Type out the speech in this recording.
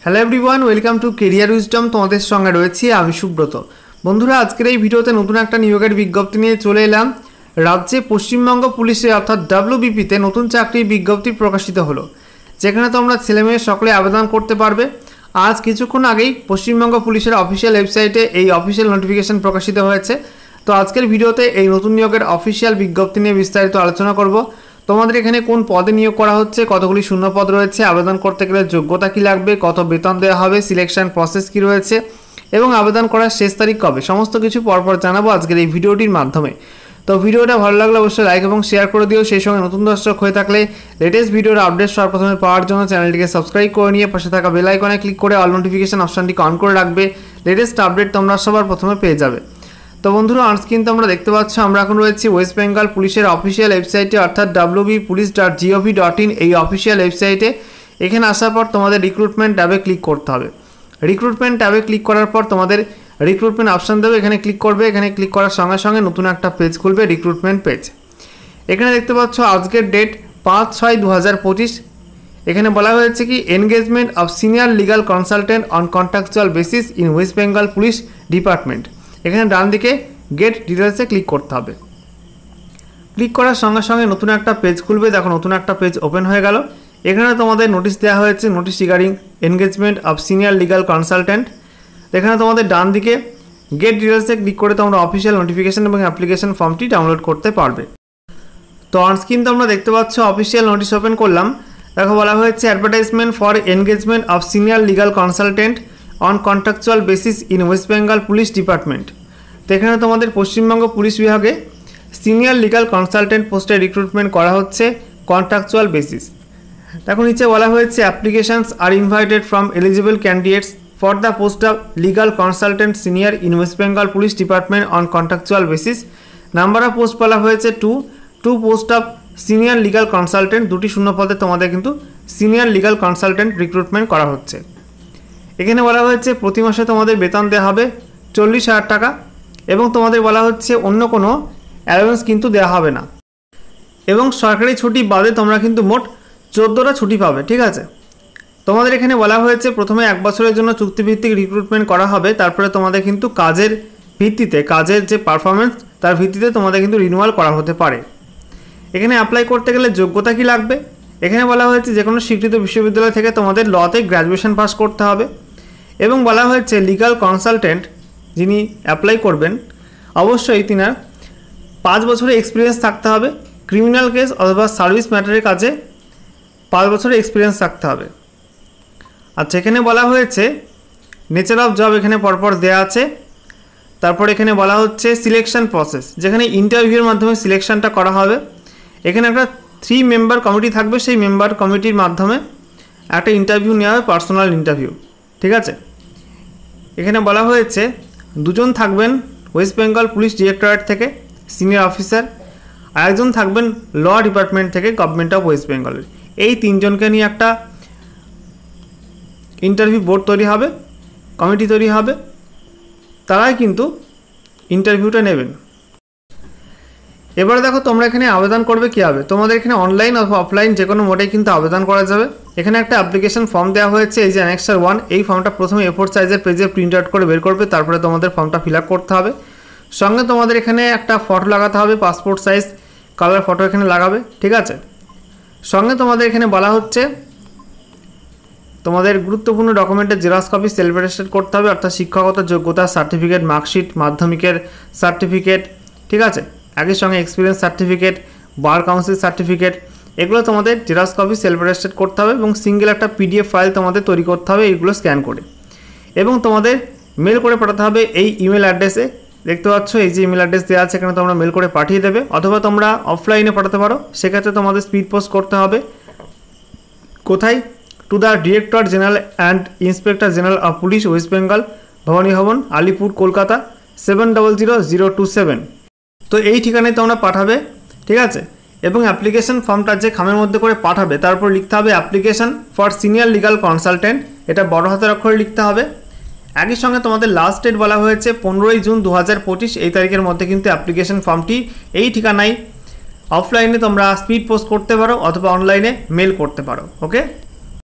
Hello everyone, welcome to career wisdom. তোমাদের সঙ্গে রয়েছি আমি সুব্রত। বন্ধুরা, আজকের এই ভিডিওতে নতুন একটা নিয়োগের বিজ্ঞপ্তি নিয়ে চলে এলাম। রাজ্যে পশ্চিমবঙ্গ পুলিশে অর্থাৎ WBP-তে নতুন চাকরির বিজ্ঞপ্তি প্রকাশিত হলো, যেখানে তোমরা ছেলেমেয়ে সকলে আবেদন করতে পারবে। আজ কিছুক্ষণ আগেই পশ্চিমবঙ্গ পুলিশের অফিসিয়াল ওয়েবসাইটে এই অফিসিয়াল নোটিফিকেশন প্রকাশিত হয়েছে। তো আজকের ভিডিওতে এই নতুন নিয়োগের অফিসিয়াল বিজ্ঞপ্তি নিয়ে বিস্তারিত আলোচনা করব। তোমাদের এখানে কোন পদে নিয়োগ করা হচ্ছে, কতগুলি শূন্য পদ রয়েছে, আবেদন করতে গেলে যোগ্যতা কী লাগবে, কত বেতন দেওয়া হবে, সিলেকশন প্রসেস কী রয়েছে এবং আবেদন করার শেষ তারিখ কবে, সমস্ত কিছু পরপর জানাবো আজকের এই ভিডিওটির মাধ্যমে। তো ভিডিওটা ভালো লাগলে অবশ্যই লাইক এবং শেয়ার করে দিও। সেই সঙ্গে নতুন দর্শক হয়ে থাকলে লেটেস্ট ভিডিওর আপডেট সবার প্রথমে পাওয়ার জন্য চ্যানেলটিকে সাবস্ক্রাইব করে নিয়ে পাশে থাকা বেল আইকনে ক্লিক করে অল নোটিফিকেশন অপশনটিকে অন করে রাখবে। লেটেস্ট আপডেট তোমরা সবার প্রথমে পেয়ে যাবে। তো বন্ধুরা, অনস্ক্রিন তোমরা দেখতে পাচ্ছ আমরা এখন রয়েছি ওয়েস্ট বেঙ্গল পুলিশের অফিসিয়াল ওয়েবসাইটে অর্থাৎ wbpolice.gov.in এই অফিসিয়াল ওয়েবসাইটে। এখানে আসার পর তোমাদের রিক্রুটমেন্ট ট্যাবে ক্লিক করতে হবে। রিক্রুটমেন্ট ট্যাবে ক্লিক করার পর তোমাদের রিক্রুটমেন্ট অপশান দেবে, এখানে ক্লিক করবে। এখানে ক্লিক করার সঙ্গে সঙ্গে নতুন একটা পেজ খুলবে, রিক্রুটমেন্ট পেজ। এখানে দেখতে পাচ্ছ আজকের ডেট 5/6/2025। এখানে বলা হয়েছে কি engagement of senior legal consultant on contractual basis in West Bengal police department. এখানে ডান দিকে গেট ডিটেলসে ক্লিক করতে হবে। ক্লিক করার সঙ্গে সঙ্গে নতুন একটা পেজ খুলবে। দেখো নতুন একটা পেজ ওপেন হয়ে গেল। এখানে তোমাদের নোটিশ দেওয়া হয়েছে, notice regarding engagement of senior legal consultant. এখানে তোমাদের ডান দিকে গেট ডিটেলসে ক্লিক করে তোমরা অফিসিয়াল নোটিফিকেশন এবং অ্যাপ্লিকেশন ফর্মটি ডাউনলোড করতে পারবে। তো অনস্ক্রিন তোমরা দেখতে পাচ্ছ অফিসিয়াল নোটিশ ওপেন করলাম। দেখো বলা হয়েছে advertisement for engagement of senior legal consultant on contractual basis in West Bengal police department. তো এখানে তোমাদের পশ্চিমবঙ্গ পুলিশ বিভাগে সিনিয়র লিগাল কনসালটেন্ট পোস্টে রিক্রুটমেন্ট করা হচ্ছে কন্ট্রাকচুয়াল বেসিস। দেখো নিচে বলা হয়েছে applications are invited from eligible candidates for the post of legal consultant senior in West Bengal police department on contractual basis. Number of post বলা হয়েছে two post of senior legal consultant. দুটি শূন্য পদে তোমাদের কিন্তু সিনিয়র লিগাল কনসালটেন্ট রিক্রুটমেন্ট করা হচ্ছে। এখানে বলা হয়েছে প্রতি মাসে তোমাদের বেতন দেওয়া হবে 40,000 টাকা এবং তোমাদের বলা হচ্ছে অন্য কোনো অ্যালাউন্স কিন্তু দেওয়া হবে না এবং সরকারি ছুটি বাদে তোমরা কিন্তু মোট 14টা ছুটি পাবে। ঠিক আছে, তোমাদের এখানে বলা হয়েছে প্রথমে 1 বছরের জন্য চুক্তিভিত্তিক রিক্রুটমেন্ট করা হবে, তারপরে তোমাদের কিন্তু কাজের ভিত্তিতে, কাজের যে পারফরমেন্স তার ভিত্তিতে তোমাদের কিন্তু রিনিউয়াল করা হতে পারে। এখানে অ্যাপ্লাই করতে গেলে যোগ্যতা কী লাগবে, এখানে বলা হয়েছে যে কোনো স্বীকৃত বিশ্ববিদ্যালয় থেকে তোমাদের লতে গ্র্যাজুয়েশন পাস করতে হবে এবং বলা হয়েছে লিগাল কনসালটেন্ট যিনি অ্যাপ্লাই করবেন অবশ্যই তিনার 5 বছরের এক্সপিরিয়েন্স থাকতে হবে। ক্রিমিনাল কেস অথবা সার্ভিস ম্যাটারের কাজে 5 বছরের এক্সপিরিয়েন্স থাকতে হবে। আচ্ছা, এখানে বলা হয়েছে নেচার অফ জব এখানে পরপর দেওয়া আছে। তারপর এখানে বলা হচ্ছে সিলেকশন প্রসেস, যেখানে ইন্টারভিউর মাধ্যমে সিলেকশনটা করা হবে। এখানে একটা 3 মেম্বার কমিটি থাকবে, সেই মেম্বার কমিটির মাধ্যমে একটা ইন্টারভিউ নেওয়া হবে, পার্সোনাল ইন্টারভিউ। ঠিক আছে, এখানে বলা হয়েছে 2 জন থাকবেন ওয়েস্ট বেঙ্গল পুলিশ ডিরেক্টরেট থেকে সিনিয়র অফিসার, আর একজন থাকবেন ল ডিপার্টমেন্ট থেকে গভর্নমেন্ট অফ ওয়েস্ট বেঙ্গলের। এই 3 জনকে নিয়ে একটা ইন্টারভিউ বোর্ড তৈরি হবে, কমিটি তৈরি হবে, তারাই কিন্তু ইন্টারভিউটা নেবেন। এবারে দেখো তোমরা এখানে আবেদন করবে কীভাবে। তোমাদের এখানে অনলাইন অথবা অফলাইন যে কোনো মোডেই কিন্তু আবেদন করা যাবে। এখানে একটা অ্যাপ্লিকেশন ফর্ম দেওয়া হয়েছে, এই যে অ্যানেক্সার 1, এই ফর্মটা প্রথমে A4 সাইজের পেজে প্রিন্ট আউট করে বের করবে, তারপরে তোমাদের ফর্মটা ফিল আপ করতে হবে। সঙ্গে তোমাদের এখানে একটা ফটো লাগাতে হবে, পাসপোর্ট সাইজ কালার ফটো এখানে লাগাবে। ঠিক আছে, সঙ্গে তোমাদের এখানে বলা হচ্ছে তোমাদের গুরুত্বপূর্ণ ডকুমেন্টের জেরক্স কপি সেলফ অ্যাটেস্টেড করতে হবে, অর্থাৎ শিক্ষাগত যোগ্যতা সার্টিফিকেট, মার্কশিট, মাধ্যমিকের সার্টিফিকেট। ঠিক আছে, একই সঙ্গে experience certificate, bar council certificate, এগুলো তোমাদের জেরক্স কপি সেলফ অ্যাটেস্টেড করতে হবে এবং সিঙ্গেল একটা PDF ফাইল তোমাদের তৈরি করতে হবে এইগুলো স্ক্যান করে, এবং তোমাদের মেল করে পাঠাতে হবে এই ইমেল অ্যাড্রেসে। দেখতে পাচ্ছ এই যে ইমেল অ্যাড্রেস দেওয়া আছে, এখানে তোমরা মেল করে পাঠিয়ে দেবে, অথবা তোমরা অফলাইনে পাঠাতে পারো। সেক্ষেত্রে তোমাদের স্পিড পোস্ট করতে হবে। কোথায়? To the director general and inspector general of police West Bengal, Bhabani Bhavan, Alipore, Kolkata 700027। তো এই ঠিকানায় তোমরা পাঠাবে। ঠিক আছে, এবং অ্যাপ্লিকেশন ফর্মটা যে খামের মধ্যে করে পাঠাবে তারপর লিখতে হবে application for senior legal consultant, এটা বড় হাতের অক্ষরে লিখতে হবে। একই সঙ্গে তোমাদের লাস্ট ডেট বলা হয়েছে 15 জুন 2025। এই তারিখের মধ্যে কিন্তু অ্যাপ্লিকেশন ফর্মটি এই ঠিকানায় অফলাইনে তোমরা স্পিড পোস্ট করতে পারো অথবা অনলাইনে মেল করতে পারো। ওকে।